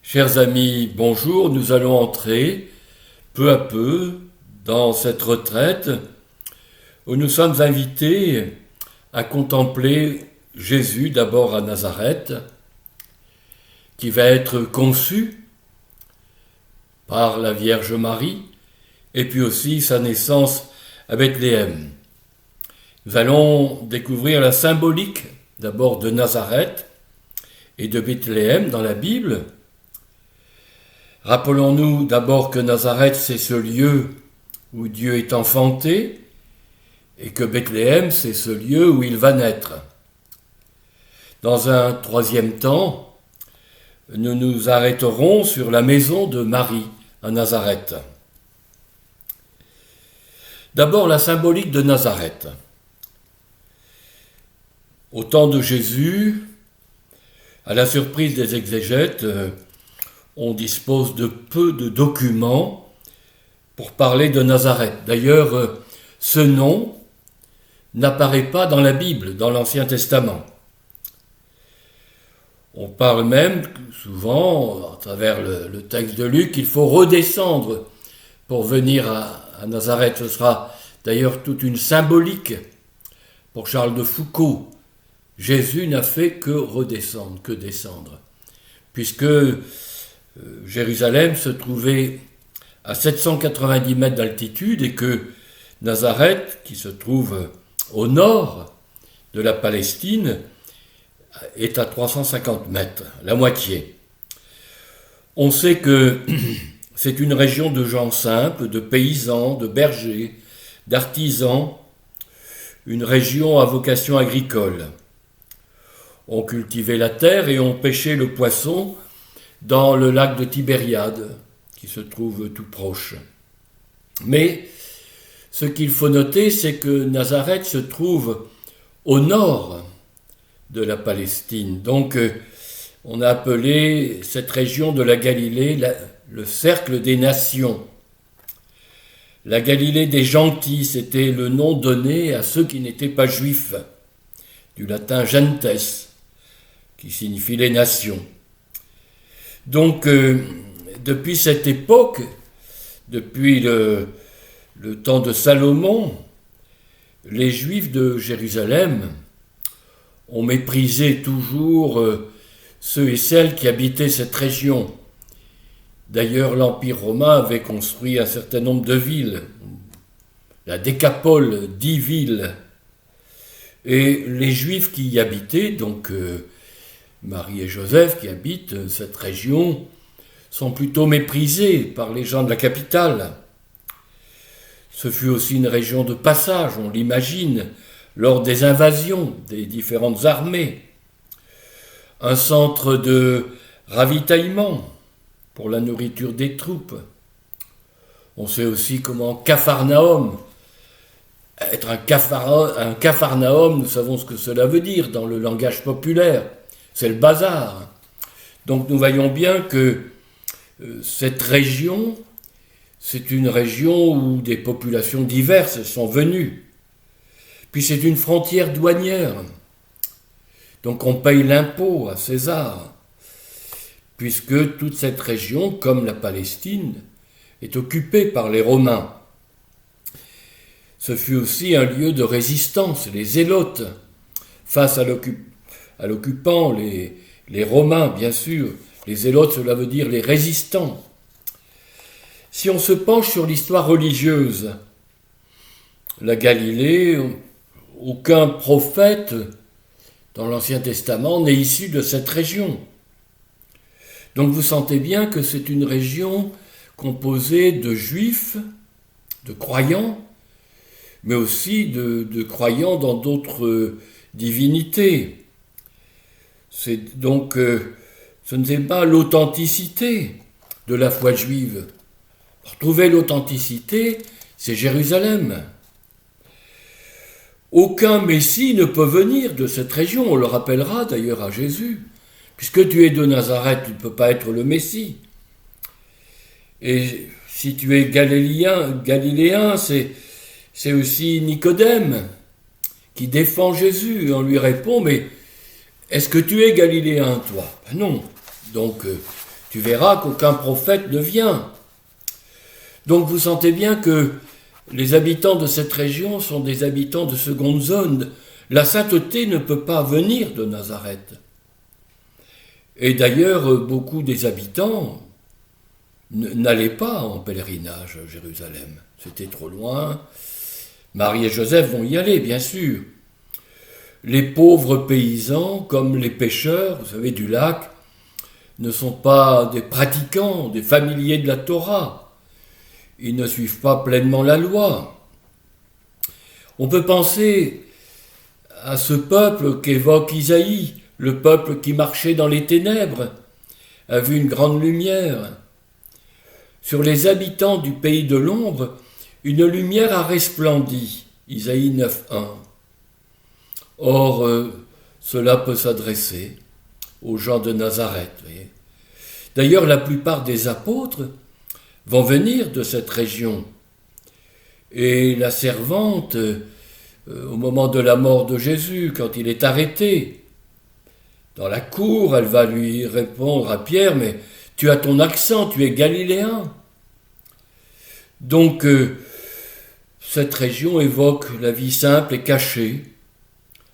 Chers amis, bonjour, nous allons entrer peu à peu dans cette retraite où nous sommes invités à contempler Jésus d'abord à Nazareth, qui va être conçu par la Vierge Marie, et puis aussi sa naissance à Bethléem. Nous allons découvrir la symbolique d'abord de Nazareth et de Bethléem dans la Bible. Rappelons-nous d'abord que Nazareth, c'est ce lieu où Dieu est enfanté et que Bethléem, c'est ce lieu où il va naître. Dans un troisième temps, nous nous arrêterons sur la maison de Marie à Nazareth. D'abord, la symbolique de Nazareth. Au temps de Jésus, à la surprise des exégètes, on dispose de peu de documents pour parler de Nazareth. D'ailleurs, ce nom n'apparaît pas dans la Bible, dans l'Ancien Testament. On parle même souvent, à travers le texte de Luc, qu'il faut redescendre pour venir à Nazareth. Ce sera d'ailleurs toute une symbolique pour Charles de Foucault. Jésus n'a fait que redescendre, que descendre, puisque Jérusalem se trouvait à 790 mètres d'altitude et que Nazareth, qui se trouve au nord de la Palestine, est à 350 mètres, la moitié. On sait que c'est une région de gens simples, de paysans, de bergers, d'artisans, une région à vocation agricole. On cultivait la terre et on pêchait le poisson dans le lac de Tibériade, qui se trouve tout proche. Mais ce qu'il faut noter, c'est que Nazareth se trouve au nord de la Palestine. Donc, on a appelé cette région de la Galilée le cercle des nations. La Galilée des gentils, c'était le nom donné à ceux qui n'étaient pas juifs, du latin gentes, qui signifie les nations. Donc, depuis cette époque, depuis le temps de Salomon, les Juifs de Jérusalem ont méprisé toujours ceux et celles qui habitaient cette région. D'ailleurs, l'Empire romain avait construit un certain nombre de villes, la Décapole, 10 villes. Et les Juifs qui y habitaient, donc Marie et Joseph qui habitent cette région, sont plutôt méprisés par les gens de la capitale. Ce fut aussi une région de passage, on l'imagine, lors des invasions des différentes armées. Un centre de ravitaillement pour la nourriture des troupes. On sait aussi comment Capharnaüm, être un Capharnaüm, nous savons ce que cela veut dire dans le langage populaire. C'est le bazar. Donc nous voyons bien que cette région, c'est une région où des populations diverses sont venues. Puis c'est une frontière douanière. Donc on paye l'impôt à César, puisque toute cette région, comme la Palestine, est occupée par les Romains. Ce fut aussi un lieu de résistance, les Zélotes, face à l'occupant, les Romains, bien sûr. Les Zélotes, cela veut dire les résistants. Si on se penche sur l'histoire religieuse, la Galilée, aucun prophète dans l'Ancien Testament n'est issu de cette région. Donc vous sentez bien que c'est une région composée de juifs, de croyants, mais aussi de croyants dans d'autres divinités. C'est donc, ce n'est pas l'authenticité de la foi juive. Pour trouver l'authenticité, c'est Jérusalem. Aucun Messie ne peut venir de cette région, on le rappellera d'ailleurs à Jésus. Puisque tu es de Nazareth, tu ne peux pas être le Messie. Et si tu es galiléen, c'est aussi Nicodème qui défend Jésus. On lui répond, mais est-ce que tu es galiléen, toi? Ben non. Donc, tu verras qu'aucun prophète ne vient. Donc vous sentez bien que les habitants de cette région sont des habitants de seconde zone. La sainteté ne peut pas venir de Nazareth. Et d'ailleurs, beaucoup des habitants n'allaient pas en pèlerinage à Jérusalem. C'était trop loin. Marie et Joseph vont y aller, bien sûr. Les pauvres paysans, comme les pêcheurs, vous savez, du lac, ne sont pas des pratiquants, des familiers de la Torah. Ils ne suivent pas pleinement la loi. On peut penser à ce peuple qu'évoque Isaïe, le peuple qui marchait dans les ténèbres, a vu une grande lumière. Sur les habitants du pays de l'ombre, une lumière a resplendi. Isaïe 9.1. Or, cela peut s'adresser aux gens de Nazareth. Voyez. D'ailleurs, la plupart des apôtres vont venir de cette région. Et la servante, au moment de la mort de Jésus, quand il est arrêté, dans la cour, elle va lui répondre à Pierre, mais tu as ton accent, tu es galiléen. Donc, cette région évoque la vie simple et cachée.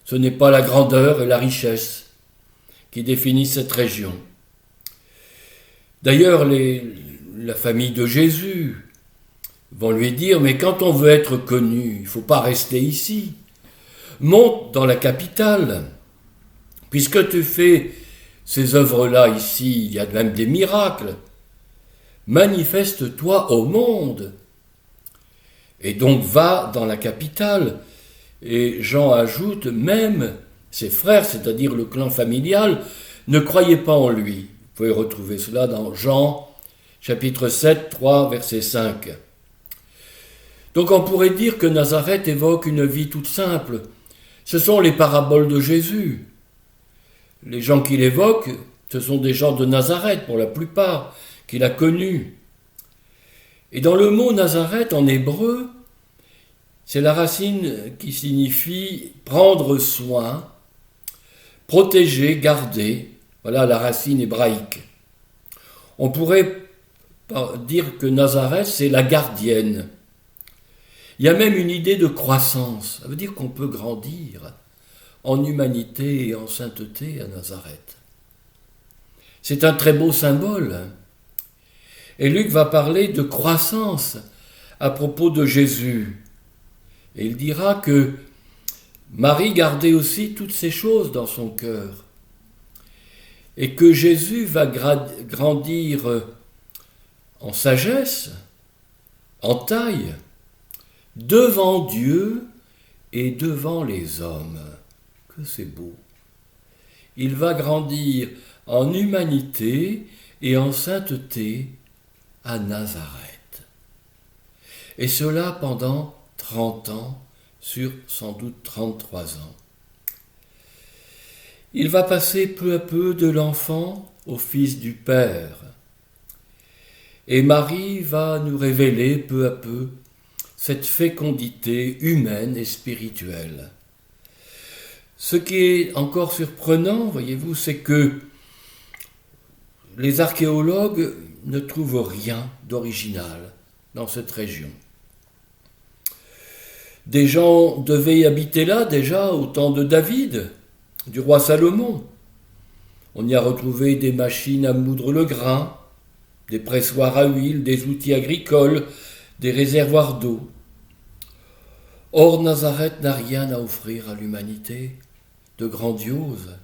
Ce n'est pas la grandeur et la richesse qui définissent cette région. D'ailleurs, la famille de Jésus vont lui dire, mais quand on veut être connu, il ne faut pas rester ici. Monte dans la capitale. Puisque tu fais ces œuvres-là ici, il y a même des miracles. Manifeste-toi au monde. Et donc va dans la capitale. Et Jean ajoute, même ses frères, c'est-à-dire le clan familial, ne croyaient pas en lui. Vous pouvez retrouver cela dans Jean, chapitre 7, 3, verset 5. Donc on pourrait dire que Nazareth évoque une vie toute simple. Ce sont les paraboles de Jésus. Les gens qu'il évoque, ce sont des gens de Nazareth pour la plupart, qu'il a connus. Et dans le mot Nazareth en hébreu, c'est la racine qui signifie prendre soin, protéger, garder. Voilà la racine hébraïque. On pourrait dire que Nazareth, c'est la gardienne. Il y a même une idée de croissance. Ça veut dire qu'on peut grandir en humanité et en sainteté à Nazareth. C'est un très beau symbole. Et Luc va parler de croissance à propos de Jésus. Et il dira que Marie gardait aussi toutes ces choses dans son cœur. Et que Jésus va grandir en sagesse, en taille, devant Dieu et devant les hommes. Que c'est beau. Il va grandir en humanité et en sainteté à Nazareth. Et cela pendant 30 ans, sur sans doute 33 ans. Il va passer peu à peu de l'enfant au Fils du Père. Et Marie va nous révéler peu à peu cette fécondité humaine et spirituelle. Ce qui est encore surprenant, voyez-vous, c'est que les archéologues ne trouvent rien d'original dans cette région. Des gens devaient y habiter là déjà au temps de David, du roi Salomon. On y a retrouvé des machines à moudre le grain, des pressoirs à huile, des outils agricoles, des réservoirs d'eau. Or, Nazareth n'a rien à offrir à l'humanité de grandiose,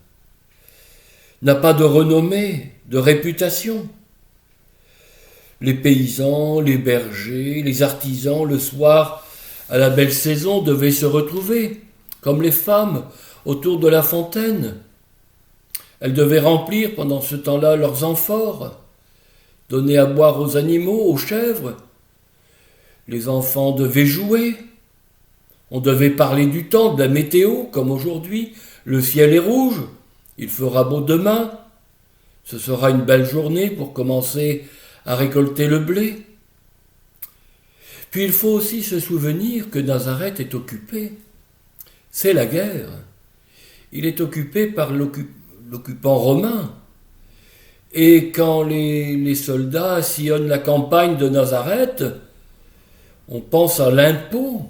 n'a pas de renommée, de réputation. Les paysans, les bergers, les artisans, le soir, à la belle saison, devaient se retrouver, comme les femmes, autour de la fontaine. Elles devaient remplir pendant ce temps-là leurs amphores, donner à boire aux animaux, aux chèvres. Les enfants devaient jouer. On devait parler du temps, de la météo, comme aujourd'hui. Le ciel est rouge, il fera beau demain. Ce sera une belle journée pour commencer à récolter le blé. Puis il faut aussi se souvenir que Nazareth est occupé. C'est la guerre. Il est occupé par l'occupant romain. Et quand les soldats sillonnent la campagne de Nazareth, on pense à l'impôt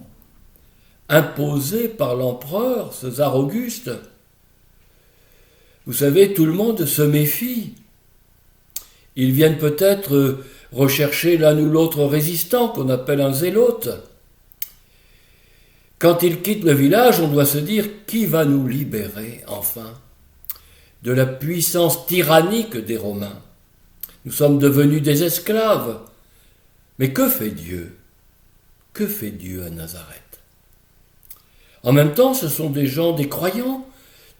imposé par l'empereur César Auguste. Vous savez, tout le monde se méfie. Ils viennent peut-être rechercher l'un ou l'autre résistant qu'on appelle un zélote. Quand ils quittent le village, on doit se dire qui va nous libérer enfin de la puissance tyrannique des Romains. Nous sommes devenus des esclaves. Mais que fait Dieu? Que fait Dieu à Nazareth? En même temps, ce sont des gens, des croyants,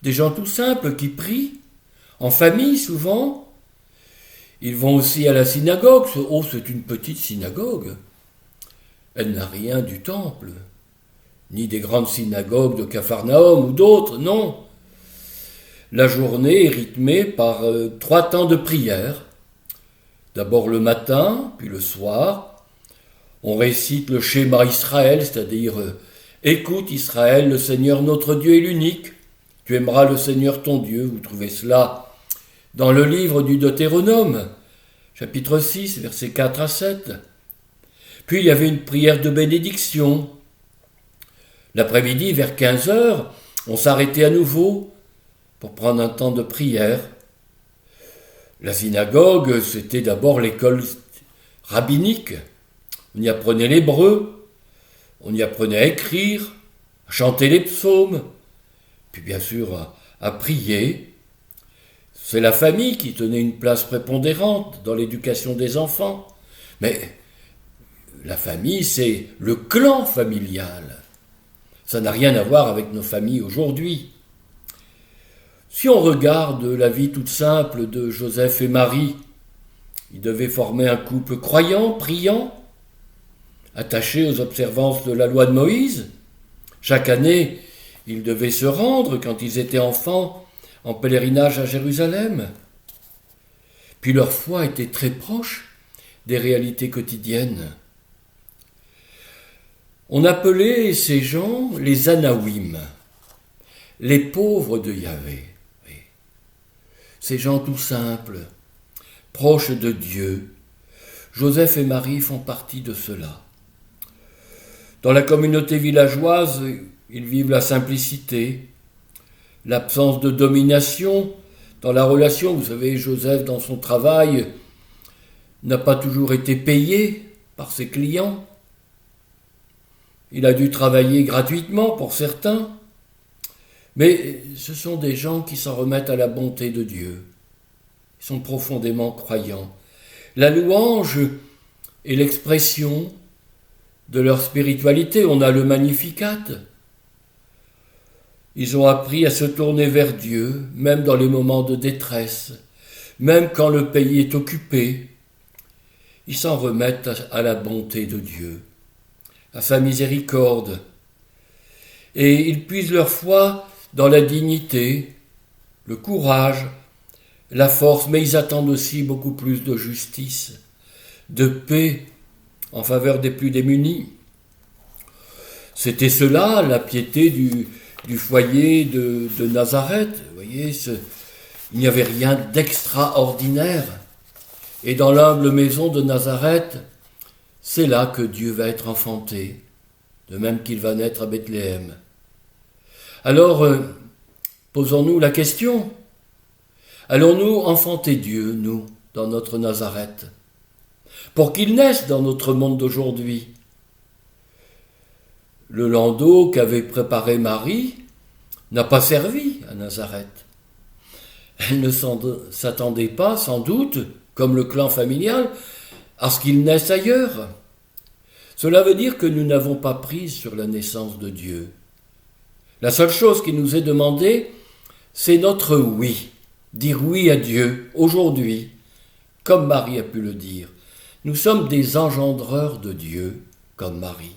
des gens tout simples qui prient, en famille souvent. Ils vont aussi à la synagogue. Oh, c'est une petite synagogue. Elle n'a rien du temple, ni des grandes synagogues de Capharnaüm ou d'autres, non. La journée est rythmée par 3 temps de prière. D'abord le matin, puis le soir. On récite le schéma Israël, c'est-à-dire écoute Israël, le Seigneur notre Dieu est l'unique. Tu aimeras le Seigneur ton Dieu. Vous trouvez cela dans le livre du Deutéronome, chapitre 6, versets 4 à 7. Puis il y avait une prière de bénédiction. L'après-midi, vers 15 heures, on s'arrêtait à nouveau pour prendre un temps de prière. La synagogue, c'était d'abord l'école rabbinique. On y apprenait l'hébreu, on y apprenait à écrire, à chanter les psaumes, puis bien sûr à prier. C'est la famille qui tenait une place prépondérante dans l'éducation des enfants. Mais la famille, c'est le clan familial. Ça n'a rien à voir avec nos familles aujourd'hui. Si on regarde la vie toute simple de Joseph et Marie, ils devaient former un couple croyant, priant, attaché aux observances de la loi de Moïse. Chaque année, ils devaient se rendre, quand ils étaient enfants, en pèlerinage à Jérusalem. Puis leur foi était très proche des réalités quotidiennes. On appelait ces gens les Anawim, les pauvres de Yahvé. Ces gens tout simples, proches de Dieu. Joseph et Marie font partie de cela. Dans la communauté villageoise, ils vivent la simplicité, l'absence de domination dans la relation. Vous savez, Joseph, dans son travail, n'a pas toujours été payé par ses clients. Il a dû travailler gratuitement pour certains. Mais ce sont des gens qui s'en remettent à la bonté de Dieu. Ils sont profondément croyants. La louange est l'expression de leur spiritualité. On a le Magnificat. Ils ont appris à se tourner vers Dieu, même dans les moments de détresse, même quand le pays est occupé. Ils s'en remettent à la bonté de Dieu, à sa miséricorde. Et ils puisent leur foi dans la dignité, le courage, la force, mais ils attendent aussi beaucoup plus de justice, de paix en faveur des plus démunis. C'était cela, la piété du foyer de Nazareth. Vous voyez, il n'y avait rien d'extraordinaire. Et dans l'humble maison de Nazareth, c'est là que Dieu va être enfanté, de même qu'il va naître à Bethléem. Alors, posons-nous la question, allons-nous enfanter Dieu, nous, dans notre Nazareth, pour qu'il naisse dans notre monde d'aujourd'hui? Le landau qu'avait préparé Marie n'a pas servi à Nazareth. Elle ne s'attendait pas, sans doute, comme le clan familial, à ce qu'il naisse ailleurs. Cela veut dire que nous n'avons pas prise sur la naissance de Dieu. La seule chose qui nous est demandée, c'est notre oui. Dire oui à Dieu, aujourd'hui, comme Marie a pu le dire. Nous sommes des engendreurs de Dieu, comme Marie.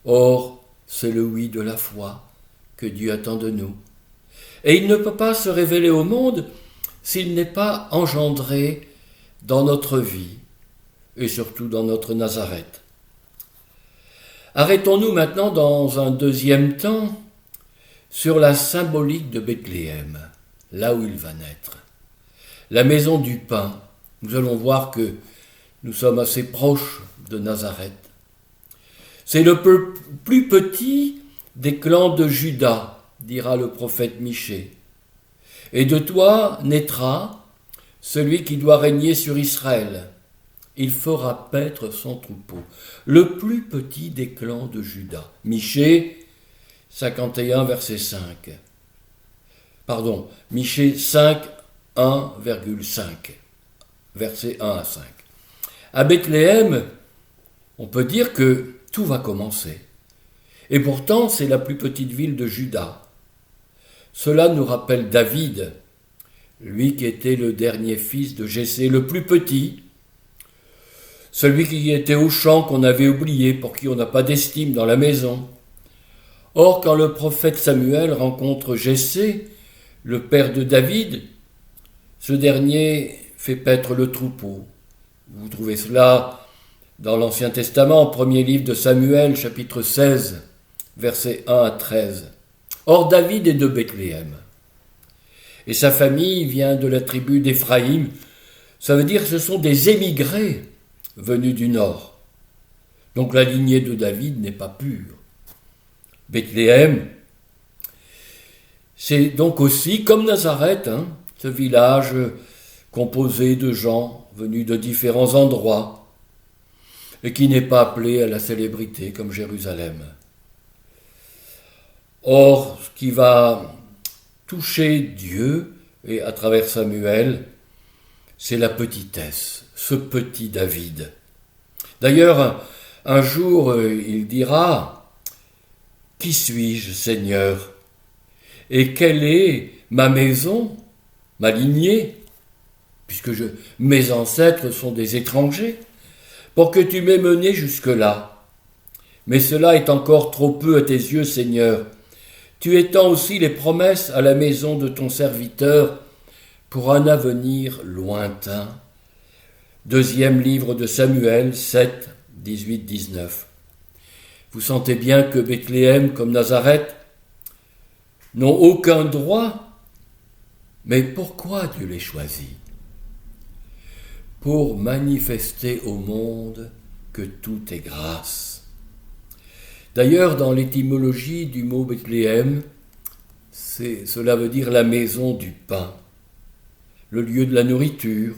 Or, c'est le oui de la foi que Dieu attend de nous. Et il ne peut pas se révéler au monde s'il n'est pas engendré dans notre vie, et surtout dans notre Nazareth. Arrêtons-nous maintenant dans un deuxième temps sur la symbolique de Bethléem, là où il va naître. la maison du pain. Nous allons voir que nous sommes assez proches de Nazareth. C'est le plus petit des clans de Juda, dira le prophète Michée. Et de toi naîtra celui qui doit régner sur Israël. Il fera paître son troupeau. Le plus petit des clans de Juda. Michée 51, verset 5. Pardon, Michée 5, 1,5. Versets 1 à 5. À Bethléem, on peut dire que tout va commencer. Et pourtant, c'est la plus petite ville de Juda. Cela nous rappelle David, lui qui était le dernier fils de Jessé, le plus petit, celui qui était au champ qu'on avait oublié, pour qui on n'a pas d'estime dans la maison. Or, quand le prophète Samuel rencontre Jessé, le père de David, ce dernier fait paître le troupeau. Vous trouvez cela dans l'Ancien Testament, au premier livre de Samuel, chapitre 16, versets 1 à 13. Or, David est de Bethléem. Et sa famille vient de la tribu d'Éphraïm. Ça veut dire que ce sont des émigrés venus du nord. Donc la lignée de David n'est pas pure. Bethléem, c'est donc aussi, comme Nazareth, ce village composé de gens venus de différents endroits et qui n'est pas appelé à la célébrité comme Jérusalem. Or, ce qui va toucher Dieu, et à travers Samuel, c'est la petitesse, ce petit David. D'ailleurs, un jour, il dira « Qui suis-je, Seigneur ? Et quelle est ma maison, ma lignée, puisque mes ancêtres sont des étrangers, pour que tu m'aies mené jusque-là. Mais cela est encore trop peu à tes yeux, Seigneur. Tu étends aussi les promesses à la maison de ton serviteur pour un avenir lointain. » Deuxième livre de Samuel 7, 18, 19. Vous sentez bien que Bethléem, comme Nazareth, n'ont aucun droit, mais pourquoi Dieu les choisit ? Pour manifester au monde que tout est grâce. D'ailleurs, dans l'étymologie du mot Bethléem, cela veut dire la maison du pain, le lieu de la nourriture,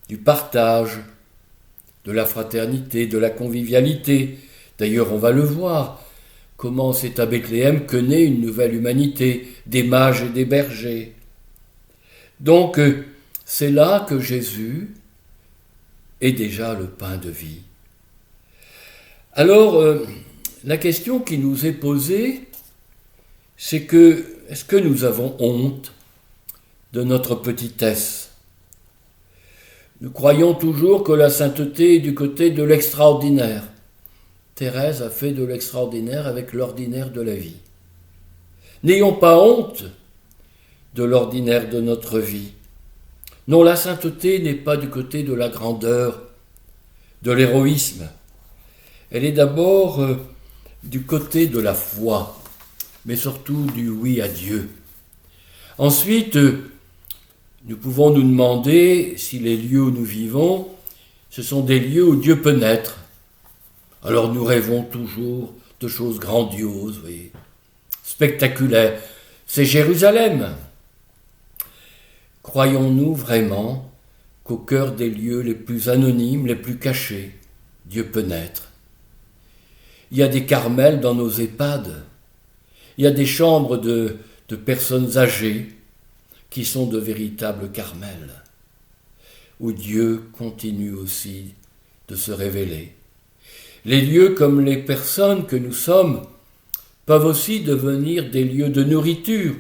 du partage, de la fraternité, de la convivialité. D'ailleurs, on va le voir, comment c'est à Bethléem que naît une nouvelle humanité, des mages et des bergers. Donc, c'est là que Jésus est déjà le pain de vie. Alors, la question qui nous est posée, c'est que, est-ce que nous avons honte de notre petitesse ? Nous croyons toujours que la sainteté est du côté de l'extraordinaire. Thérèse a fait de l'extraordinaire avec l'ordinaire de la vie. N'ayons pas honte de l'ordinaire de notre vie. Non, la sainteté n'est pas du côté de la grandeur, de l'héroïsme. Elle est d'abord du côté de la foi, mais surtout du oui à Dieu. Ensuite, nous pouvons nous demander si les lieux où nous vivons, ce sont des lieux où Dieu peut naître. Alors nous rêvons toujours de choses grandioses, oui, spectaculaires. C'est Jérusalem. Croyons-nous vraiment qu'au cœur des lieux les plus anonymes, les plus cachés, Dieu peut naître ? Il y a des Carmels dans nos EHPAD. Il y a des chambres de personnes âgées qui sont de véritables Carmels, où Dieu continue aussi de se révéler. Les lieux comme les personnes que nous sommes peuvent aussi devenir des lieux de nourriture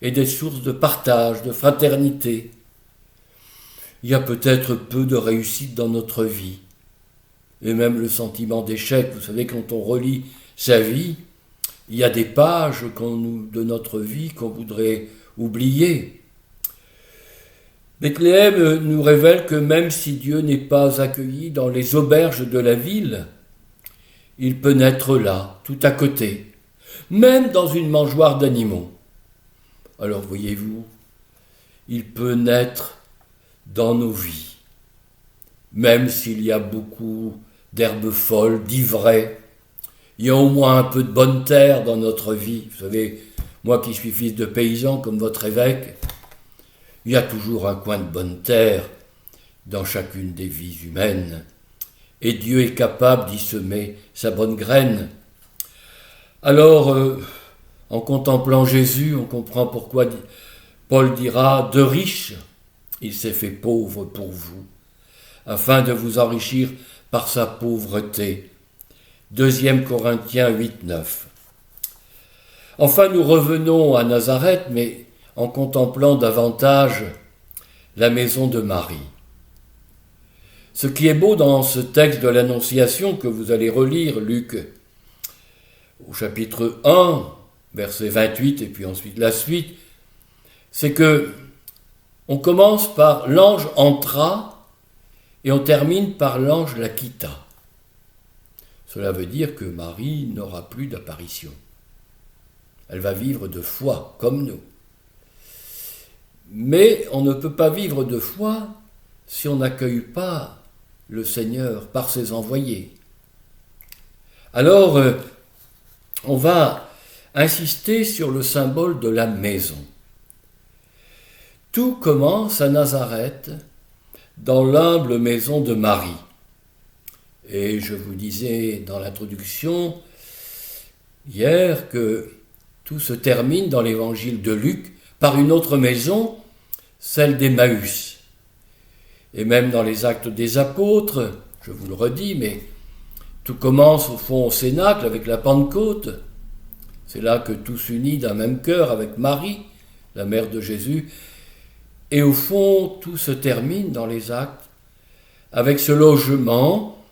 et des sources de partage, de fraternité. Il y a peut-être peu de réussite dans notre vie, et même le sentiment d'échec. Vous savez, quand on relit sa vie, il y a des pages de notre vie qu'on voudrait oublier. Bethléem nous révèle que même si Dieu n'est pas accueilli dans les auberges de la ville, il peut naître là, tout à côté, même dans une mangeoire d'animaux. Alors voyez-vous, il peut naître dans nos vies. Même s'il y a beaucoup d'herbes folles, d'ivraies, il y a au moins un peu de bonne terre dans notre vie. Vous savez, moi qui suis fils de paysan comme votre évêque, il y a toujours un coin de bonne terre dans chacune des vies humaines. Et Dieu est capable d'y semer sa bonne graine. Alors, en contemplant Jésus, on comprend pourquoi Paul dira « De riche, il s'est fait pauvre pour vous, afin de vous enrichir par sa pauvreté. » 2 Corinthiens 8, 9. Enfin, nous revenons à Nazareth, mais en contemplant davantage la maison de Marie. Ce qui est beau dans ce texte de l'Annonciation que vous allez relire, Luc, au chapitre 1, verset 28, et puis ensuite la suite, c'est que on commence par l'ange entra et on termine par l'ange la quitta. Cela veut dire que Marie n'aura plus d'apparition. Elle va vivre de foi, comme nous. Mais on ne peut pas vivre de foi si on n'accueille pas le Seigneur par ses envoyés. Alors, on va insister sur le symbole de la maison. Tout commence à Nazareth, dans l'humble maison de Marie. Et je vous disais dans l'introduction hier que tout se termine dans l'évangile de Luc par une autre maison, celle d'Emmaüs. Et même dans les actes des apôtres, je vous le redis, mais tout commence au fond au Cénacle avec la Pentecôte. C'est là que tout s'unit d'un même cœur avec Marie, la mère de Jésus. Et au fond, tout se termine dans les actes avec ce logement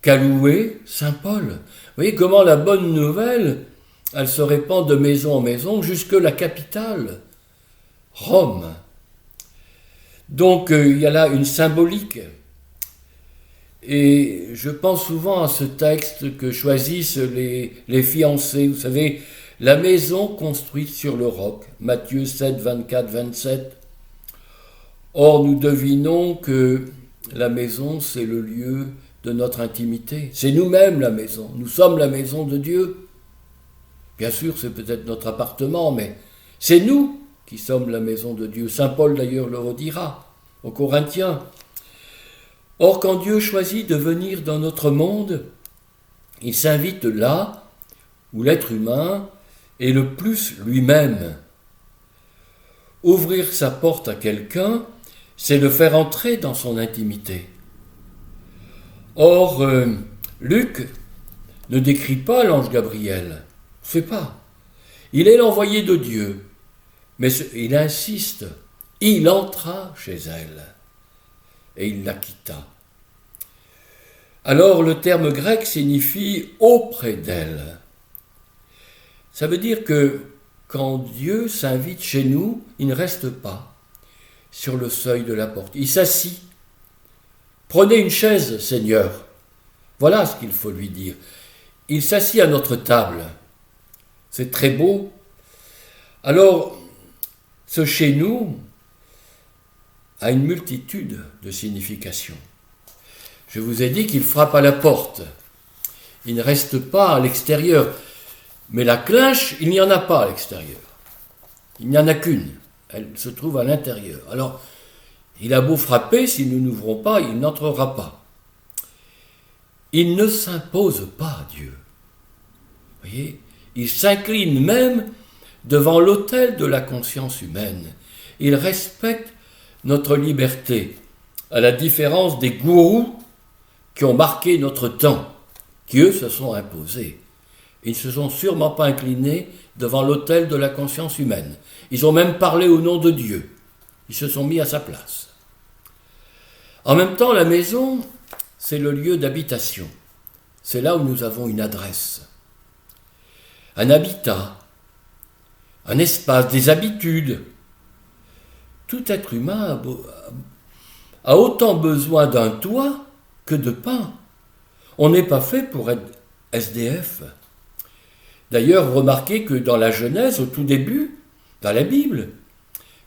qu'a loué saint Paul. Vous voyez comment la bonne nouvelle, elle se répand de maison en maison jusque la capitale, Rome. Donc il y a là une symbolique. Et je pense souvent à ce texte que choisissent les fiancés. Vous savez, la maison construite sur le roc, Matthieu 7, 24, 27. Or, nous devinons que la maison, c'est le lieu de notre intimité. C'est nous-mêmes la maison. Nous sommes la maison de Dieu. Bien sûr, c'est peut-être notre appartement, mais c'est nous qui sommes la maison de Dieu. Saint Paul, d'ailleurs, le redira aux Corinthiens. Or, quand Dieu choisit de venir dans notre monde, il s'invite là où l'être humain est le plus lui-même. Ouvrir sa porte à quelqu'un, c'est le faire entrer dans son intimité. Or, Luc ne décrit pas l'ange Gabriel, c'est pas. Il est l'envoyé de Dieu, mais il insiste, il entra chez elle et il la quitta. Alors le terme grec signifie auprès d'elle. Ça veut dire que quand Dieu s'invite chez nous, il ne reste pas sur le seuil de la porte. Il s'assit. Prenez une chaise, Seigneur. Voilà ce qu'il faut lui dire. Il s'assit à notre table. C'est très beau. Alors, ce chez nous a une multitude de significations. Je vous ai dit qu'il frappe à la porte. Il ne reste pas à l'extérieur. Mais la cloche, il n'y en a pas à l'extérieur. Il n'y en a qu'une. Elle se trouve à l'intérieur. Alors, il a beau frapper, si nous n'ouvrons pas, il n'entrera pas. Il ne s'impose pas à Dieu. Vous voyez, il s'incline même devant l'autel de la conscience humaine. Il respecte notre liberté, à la différence des gourous qui ont marqué notre temps, qui eux se sont imposés. Ils ne se sont sûrement pas inclinés devant l'autel de la conscience humaine. Ils ont même parlé au nom de Dieu. Ils se sont mis à sa place. En même temps, la maison, c'est le lieu d'habitation. C'est là où nous avons une adresse, un habitat, un espace, des habitudes. Tout être humain a autant besoin d'un toit que de pain. On n'est pas fait pour être SDF. D'ailleurs, remarquez que dans la Genèse, au tout début, dans la Bible,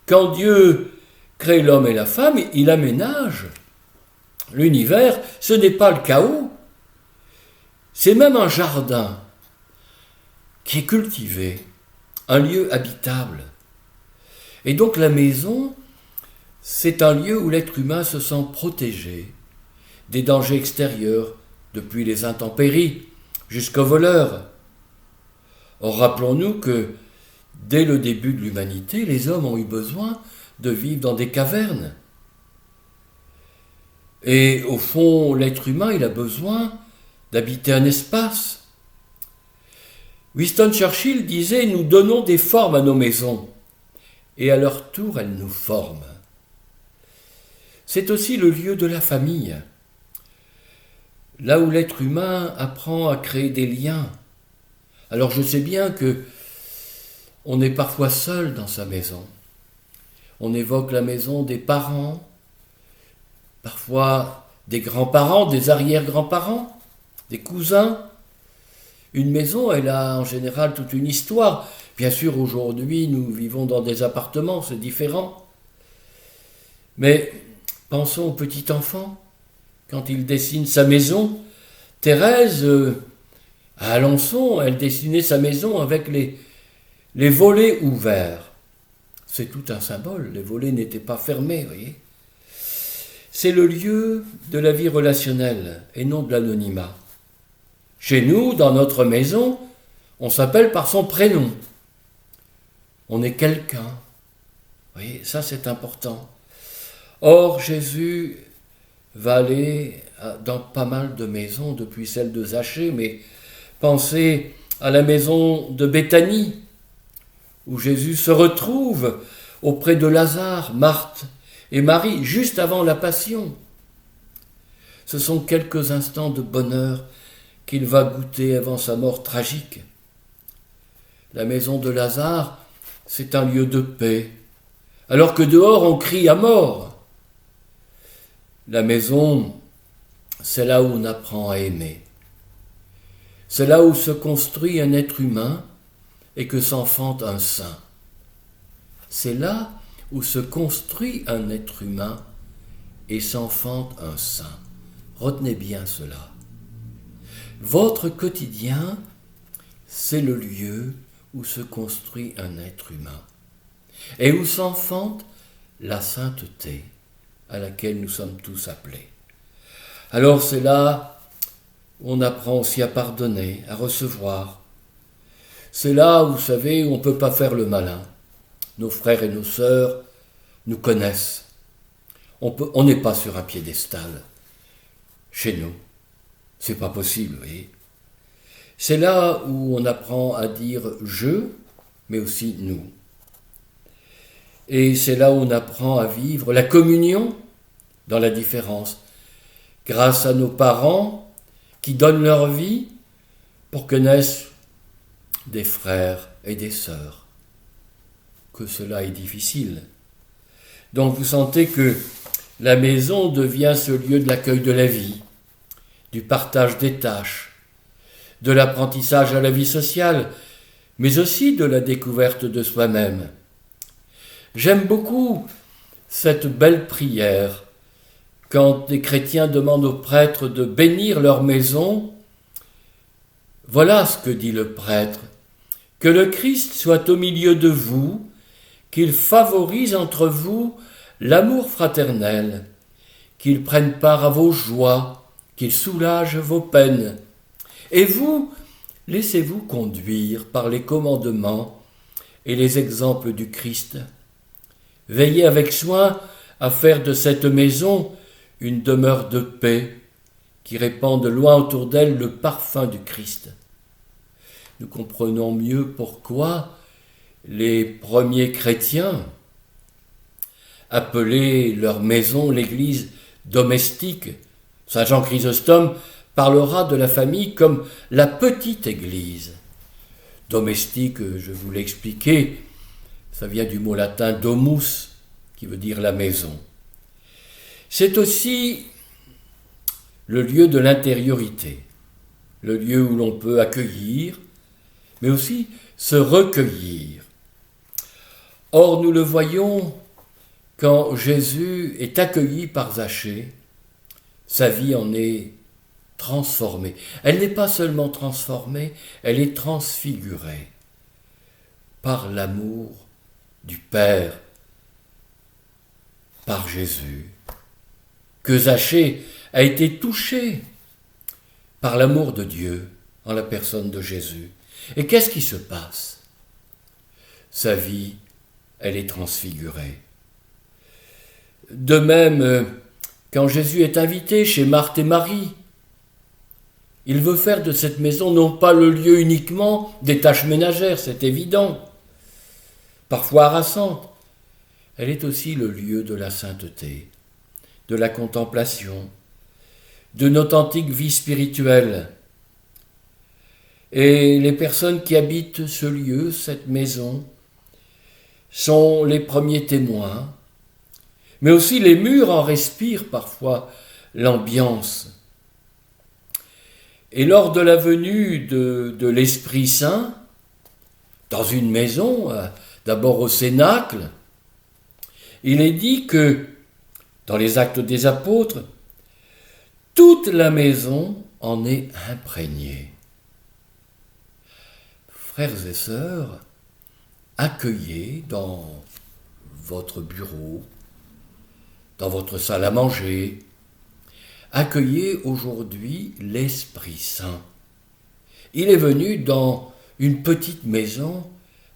quand Dieu crée l'homme et la femme, il aménage l'univers. Ce n'est pas le chaos, c'est même un jardin qui est cultivé, un lieu habitable. Et donc la maison, c'est un lieu où l'être humain se sent protégé des dangers extérieurs, depuis les intempéries jusqu'aux voleurs. Or, rappelons-nous que dès le début de l'humanité, les hommes ont eu besoin de vivre dans des cavernes. Et au fond, l'être humain, il a besoin d'habiter un espace. Winston Churchill disait « Nous donnons des formes à nos maisons, et à leur tour, elles nous forment. » C'est aussi le lieu de la famille, là où l'être humain apprend à créer des liens. Alors je sais bien que on est parfois seul dans sa maison. On évoque la maison des parents, parfois des grands-parents, des arrière-grands-parents, des cousins. Une maison, elle a en général toute une histoire. Bien sûr, aujourd'hui, nous vivons dans des appartements, c'est différent. Mais pensons au petit enfant, quand il dessine sa maison. Thérèse, à Alençon, elle dessinait sa maison avec les volets ouverts. C'est tout un symbole, les volets n'étaient pas fermés, vous voyez. C'est le lieu de la vie relationnelle et non de l'anonymat. Chez nous, dans notre maison, on s'appelle par son prénom. On est quelqu'un. Vous voyez, ça c'est important. Or, Jésus va aller dans pas mal de maisons, depuis celle de Zachée, mais pensez à la maison de Béthanie, où Jésus se retrouve auprès de Lazare, Marthe et Marie, juste avant la Passion. Ce sont quelques instants de bonheur qu'il va goûter avant sa mort tragique. La maison de Lazare, c'est un lieu de paix, alors que dehors on crie à mort. La maison, c'est là où on apprend à aimer. C'est là où se construit un être humain et que s'enfante un saint. C'est là où se construit un être humain et s'enfante un saint. Retenez bien cela. Votre quotidien, c'est le lieu où se construit un être humain et où s'enfante la sainteté à laquelle nous sommes tous appelés. Alors c'est là où on apprend aussi à pardonner, à recevoir. C'est là où, vous savez, où on ne peut pas faire le malin. Nos frères et nos sœurs nous connaissent. On n'est pas sur un piédestal. Chez nous, c'est pas possible, vous voyez. C'est là où on apprend à dire « je », mais aussi « nous ». Et c'est là où on apprend à vivre la communion dans la différence, grâce à nos parents qui donnent leur vie pour que naissent des frères et des sœurs. Que cela est difficile. Donc vous sentez que la maison devient ce lieu de l'accueil de la vie, du partage des tâches, de l'apprentissage à la vie sociale, mais aussi de la découverte de soi-même. J'aime beaucoup cette belle prière quand des chrétiens demandent aux prêtres de bénir leur maison. Voilà ce que dit le prêtre. Que le Christ soit au milieu de vous, qu'il favorise entre vous l'amour fraternel, qu'il prenne part à vos joies, qu'il soulage vos peines. Et vous, laissez-vous conduire par les commandements et les exemples du Christ. Veillez avec soin à faire de cette maison une demeure de paix qui répande loin autour d'elle le parfum du Christ. Nous comprenons mieux pourquoi les premiers chrétiens appelaient leur maison l'église domestique. Saint Jean Chrysostome parlera de la famille comme la petite église. Domestique, je vous l'ai expliqué, ça vient du mot latin domus, qui veut dire la maison. C'est aussi le lieu de l'intériorité, le lieu où l'on peut accueillir, mais aussi se recueillir. Or, nous le voyons quand Jésus est accueilli par Zachée, sa vie en est transformée. Elle n'est pas seulement transformée, elle est transfigurée par l'amour du Père, par Jésus. Que Zachée a été touché par l'amour de Dieu en la personne de Jésus. Et qu'est-ce qui se passe? Sa vie, elle est transfigurée. De même, quand Jésus est invité chez Marthe et Marie, il veut faire de cette maison non pas le lieu uniquement des tâches ménagères, c'est évident, parfois harassante. Elle est aussi le lieu de la sainteté, de la contemplation, d'une authentique vie spirituelle. Et les personnes qui habitent ce lieu, cette maison, sont les premiers témoins, mais aussi les murs en respirent parfois l'ambiance. Et lors de la venue de l'Esprit Saint, dans une maison, d'abord au Cénacle, il est dit que, dans les Actes des Apôtres, toute la maison en est imprégnée. Frères et sœurs, accueillez dans votre bureau, dans votre salle à manger, accueillez aujourd'hui l'Esprit Saint. Il est venu dans une petite maison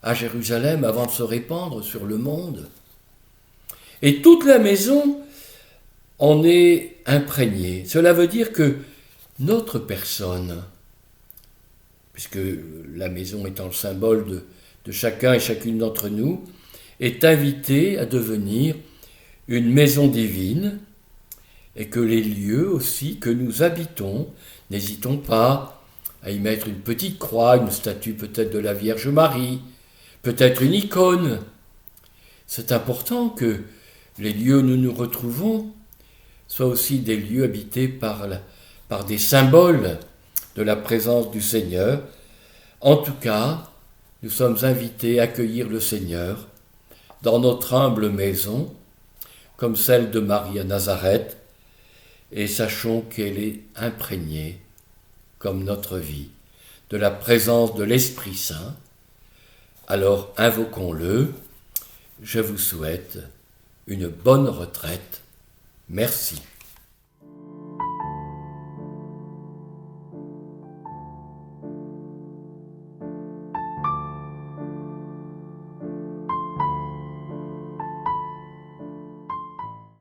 à Jérusalem avant de se répandre sur le monde. Et toute la maison en est imprégnée. Cela veut dire que notre personne, puisque la maison étant le symbole de chacun et chacune d'entre nous, est invitée à devenir une maison divine, et que les lieux aussi que nous habitons, n'hésitons pas à y mettre une petite croix, une statue peut-être de la Vierge Marie, peut-être une icône. C'est important que les lieux où nous nous retrouvons soient aussi des lieux habités par des symboles de la présence du Seigneur. En tout cas, nous sommes invités à accueillir le Seigneur dans notre humble maison, comme celle de Marie à Nazareth, et sachons qu'elle est imprégnée, comme notre vie, de la présence de l'Esprit Saint. Alors invoquons-le. Je vous souhaite une bonne retraite. Merci.